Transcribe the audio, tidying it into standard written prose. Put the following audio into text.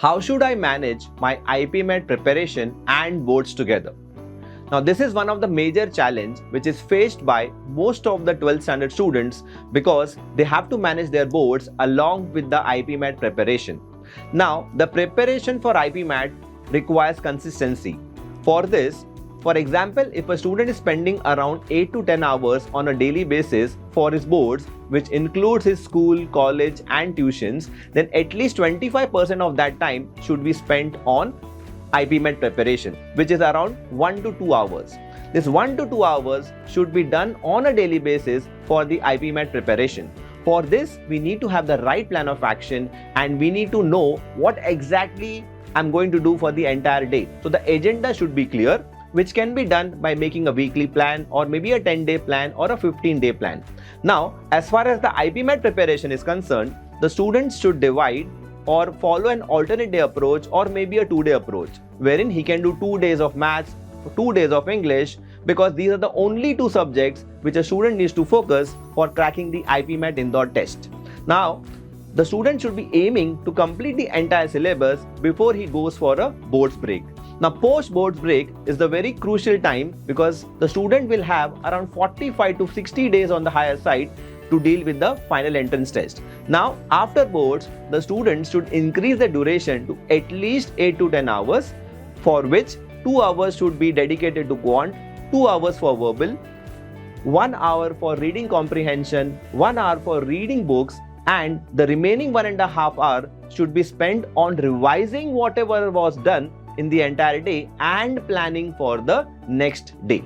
How should I manage my IPMAT preparation and boards together? Now, this is one of the major challenge which is faced by most of the 12th standard students because they have to manage their boards along with the IPMAT preparation. Now, the preparation for IPMAT requires consistency. For this, for example, if a student is spending around 8 to 10 hours on a daily basis for his boards, which includes his school, college and tuitions, then at least 25% of that time should be spent on IPMAT preparation, which is around 1 to 2 hours. This 1 to 2 hours should be done on a daily basis for the IPMAT preparation. For this, we need to have the right plan of action and we need to know what exactly I'm going to do for the entire day. So the agenda should be clear, which can be done by making a weekly plan or maybe a 10-day plan or a 15-day plan. Now, as far as the IPMAT preparation is concerned, the students should divide or follow an alternate day approach or maybe a 2-day approach, wherein he can do 2 days of maths, 2 days of English, because these are the only 2 subjects which a student needs to focus for cracking the IPMAT Indore test. Now, the student should be aiming to complete the entire syllabus before he goes for a boards break. Now, post boards break is the very crucial time because the student will have around 45 to 60 days on the higher side to deal with the final entrance test. Now, after boards, the students should increase the duration to at least 8 to 10 hours, for which 2 hours should be dedicated to quant, 2 hours for verbal, 1 hour for reading comprehension, 1 hour for reading books, and the remaining 1.5 hours should be spent on revising whatever was done in the entire day and planning for the next day.